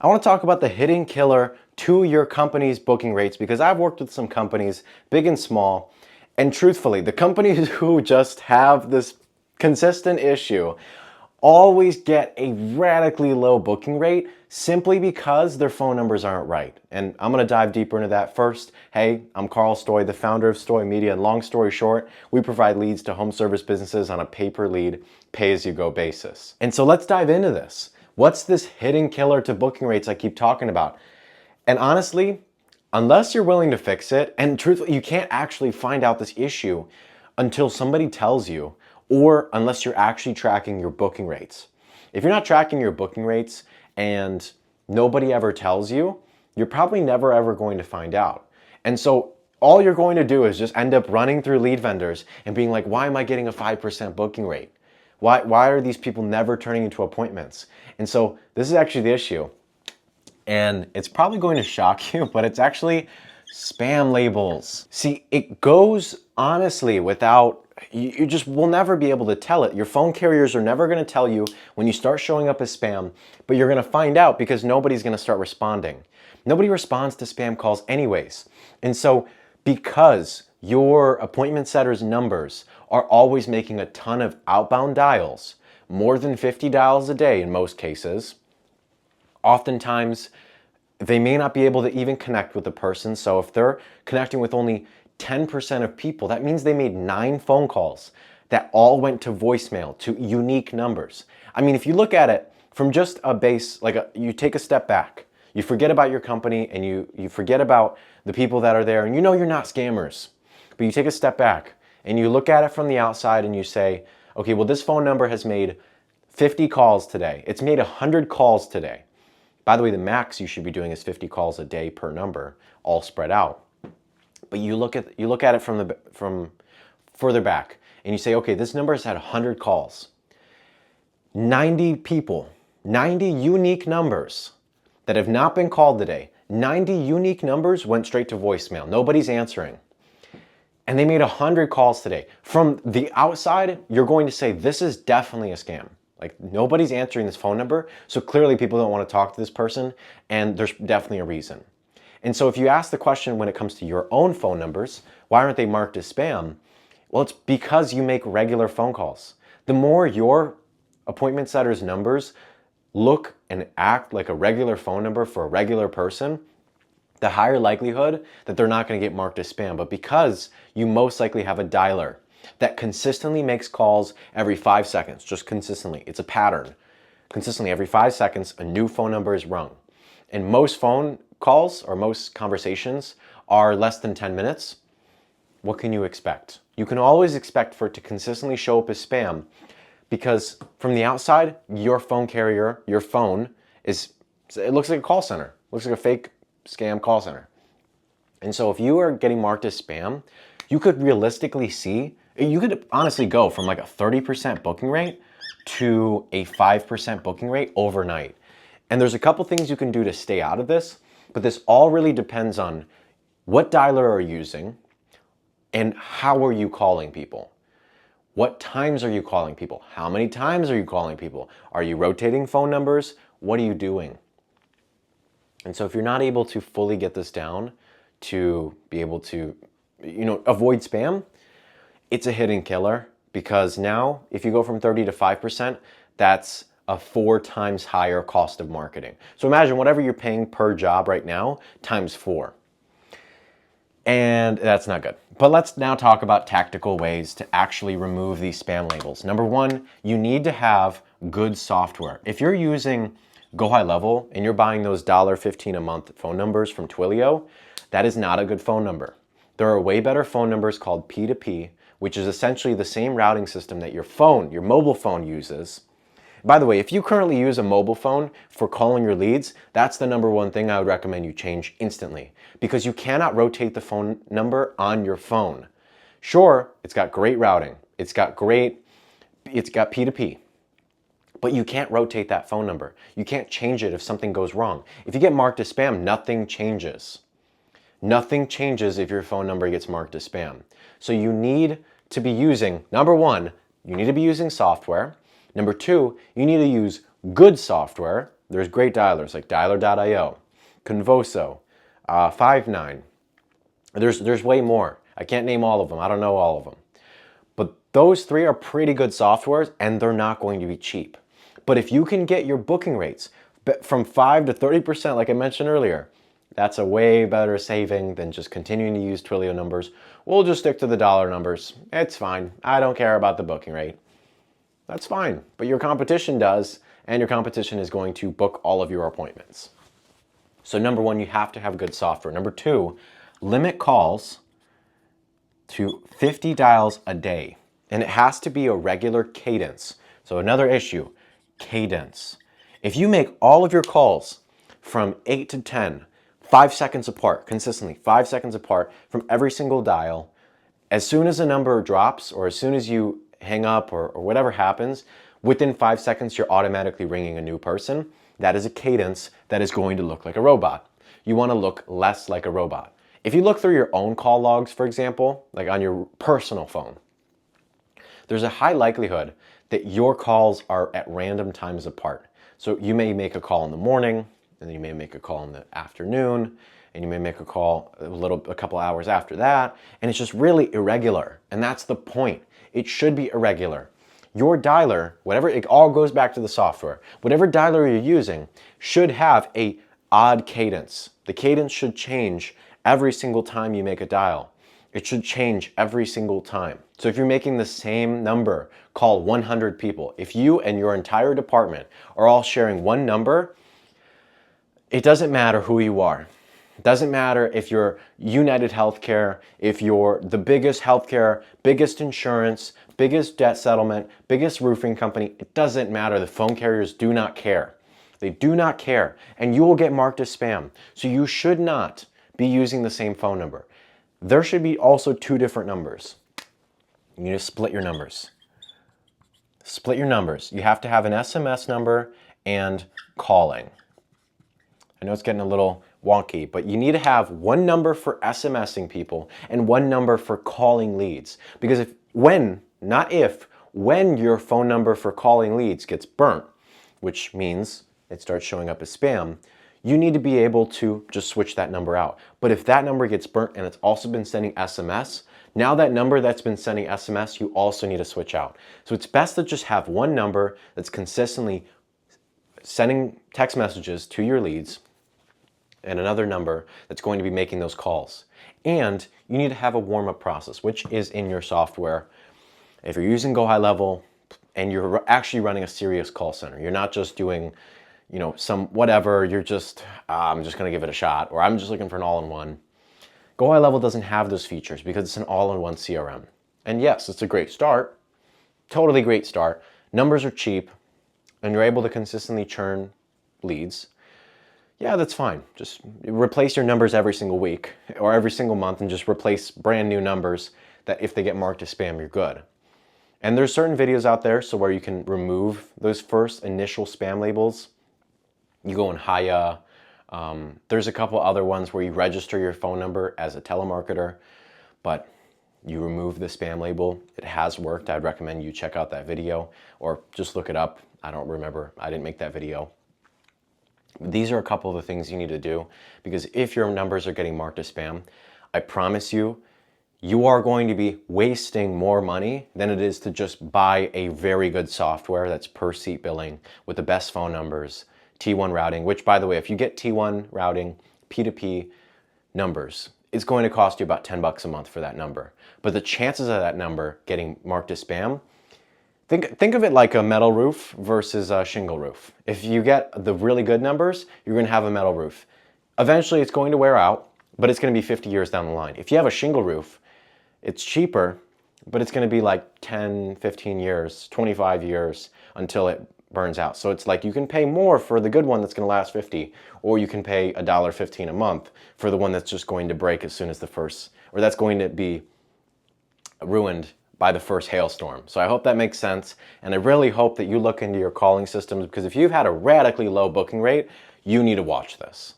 I want to talk about the hidden killer to your company's booking rates because I've worked with some companies, big and small, and truthfully, the companies who just have this consistent issue always get a radically low booking rate simply because their phone numbers aren't right. And I'm going to dive deeper into that first. Hey, I'm Carl Stoy, the founder of Stoy Media, and long story short, we provide leads to home service businesses on a pay-per-lead, pay-as-you-go basis. And so let's dive into this. What's this hidden killer to booking rates I keep talking about? And honestly, unless you're willing to fix it, and truthfully, you can't actually find out this issue until somebody tells you, or unless you're actually tracking your booking rates. If you're not tracking your booking rates and nobody ever tells you, you're probably never ever going to find out. And so all you're going to do is just end up running through lead vendors and being like, why am I getting a 5% booking rate? Why are these people never turning into appointments? And so this is actually the issue. And it's probably going to shock you, but it's actually spam labels. See, it goes honestly without, you just will never be able to tell it. Your phone carriers are never going to tell you when you start showing up as spam, but you're going to find out because nobody's going to start responding. Nobody responds to spam calls anyways. And so because your appointment setter's numbers are always making a ton of outbound dials, more than 50 dials a day in most cases, oftentimes they may not be able to even connect with the person. So if they're connecting with only 10% of people, that means they made 9 phone calls that all went to voicemail, to unique numbers. I mean, if you look at it from just a base, you take a step back, you forget about your company and you forget about the people that are there, and you know you're not scammers, but you take a step back and you look at it from the outside and you say, okay, well, this phone number has made 50 calls today. It's made 100 calls today. By the way, the max you should be doing is 50 calls a day per number, all spread out. But you look at it from further back and you say, okay, this number has had 100 calls. 90 people, 90 unique numbers that have not been called today. 90 unique numbers went straight to voicemail. Nobody's answering. And they made 100 calls today. From the outside, you're going to say, this is definitely a scam. Like, nobody's answering this phone number, so clearly people don't want to talk to this person, and there's definitely a reason. And so if you ask the question when it comes to your own phone numbers, why aren't they marked as spam? Well, it's because you make regular phone calls. The more your appointment setter's numbers look and act like a regular phone number for a regular person, the higher likelihood that they're not going to get marked as spam. But because you most likely have a dialer that consistently makes calls every 5 seconds, just consistently, it's a pattern. Consistently, every 5 seconds, a new phone number is rung. And most phone calls or most conversations are less than 10 minutes. What can you expect? You can always expect for it to consistently show up as spam because from the outside, your phone carrier, your phone it looks like a call center. It looks like a fake scam call center. And so if you are getting marked as spam, you could realistically see, you could honestly go from like a 30% booking rate to a 5% booking rate overnight. And there's a couple things you can do to stay out of this, but this all really depends on what dialer are you using and how are you calling people. What times are you calling people? How many times are you calling people? Are you rotating phone numbers? What are you doing? And so if you're not able to fully get this down to be able to, avoid spam, it's a hidden killer because now if you go from 30 to 5%, that's a 4 times higher cost of marketing. So imagine whatever you're paying per job right now times 4. And that's not good. But let's now talk about tactical ways to actually remove these spam labels. Number 1, you need to have good software. If you're using Go High Level and you're buying those $15 a month phone numbers from Twilio, that is not a good phone number. There are way better phone numbers called P2P, which is essentially the same routing system that your mobile phone uses. By the way, if you currently use a mobile phone for calling your leads, that's the number 1 thing I would recommend you change instantly because you cannot rotate the phone number on your phone. Sure, it's got great routing. It's got P2P. But you can't rotate that phone number. You can't change it if something goes wrong. If you get marked as spam, nothing changes. Nothing changes if your phone number gets marked as spam. So you need to be using, number 1, you need to be using software. Number 2, you need to use good software There's great dialers like Dialer.io, Convoso, Five9. There's way more. I can't name all of them. I don't know all of them. But those three are pretty good softwares, and they're not going to be cheap. But if you can get your booking rates from 5 to 30%, like I mentioned earlier, that's a way better saving than just continuing to use Twilio numbers. We'll just stick to the dollar numbers. It's fine. I don't care about the booking rate. That's fine. But your competition does, and your competition is going to book all of your appointments. So number one, you have to have good software. Number two, limit calls to 50 dials a day. And it has to be a regular cadence. So another issue, cadence. If you make all of your calls from 8 to 10, 5 seconds apart, consistently, 5 seconds apart from every single dial, as soon as a number drops or as soon as you hang up or whatever happens, within 5 seconds you're automatically ringing a new person. That is a cadence that is going to look like a robot. You want to look less like a robot. If you look through your own call logs, for example, like on your personal phone, there's a high likelihood that your calls are at random times apart. So you may make a call in the morning, and then you may make a call in the afternoon, and you may make a call a couple hours after that, and it's just really irregular. And that's the point. It should be irregular. Your dialer, whatever, it all goes back to the software. Whatever dialer you're using should have a odd cadence. The cadence should change every single time you make a dial. It should change every single time. So if you're making the same number, call 100 people. If you and your entire department are all sharing one number, it doesn't matter who you are. It doesn't matter if you're United Healthcare, if you're the biggest healthcare, biggest insurance, biggest debt settlement, biggest roofing company. It doesn't matter. The phone carriers do not care. They do not care. And you will get marked as spam. So you should not be using the same phone number. There should be also two different numbers. You need to split your numbers. Split your numbers. You have to have an SMS number and calling. I know it's getting a little wonky, but you need to have one number for SMSing people and one number for calling leads. Because when your phone number for calling leads gets burnt, which means it starts showing up as spam, you need to be able to just switch that number out. But if that number gets burnt and it's also been sending SMS, now that number that's been sending SMS, you also need to switch out. So it's best to just have one number that's consistently sending text messages to your leads and another number that's going to be making those calls. And you need to have a warm-up process, which is in your software. If you're using Go High Level and you're actually running a serious call center, you're not just doing, some whatever, you're just, I'm just gonna give it a shot, or I'm just looking for an all-in-one. Go High Level doesn't have those features because it's an all-in-one CRM. And yes, it's a great start, totally great start. Numbers are cheap, and you're able to consistently churn leads. Yeah, that's fine. Just replace your numbers every single week or every single month and just replace brand new numbers that if they get marked as spam, you're good. And there's certain videos out there so where you can remove those first initial spam labels. You go in Haya. There's a couple other ones where you register your phone number as a telemarketer, but you remove the spam label. It has worked. I'd recommend you check out that video or just look it up. I don't remember. I didn't make that video. These are a couple of the things you need to do because if your numbers are getting marked as spam, I promise you, you are going to be wasting more money than it is to just buy a very good software that's per seat billing with the best phone numbers, T1 routing, which by the way, if you get T1 routing, P2P numbers, it's going to cost you about $10 a month for that number. But the chances of that number getting marked as spam, think of it like a metal roof versus a shingle roof. If you get the really good numbers, you're going to have a metal roof. Eventually it's going to wear out, but it's going to be 50 years down the line. If you have a shingle roof, it's cheaper, but it's going to be like 10, 15 years, 25 years until it burns out. So it's like you can pay more for the good one that's going to last 50, or you can pay $1.15 a month for the one that's just going to break as soon as the first, or that's going to be ruined by the first hailstorm. So I hope that makes sense, and I really hope that you look into your calling systems because if you've had a radically low booking rate, you need to watch this.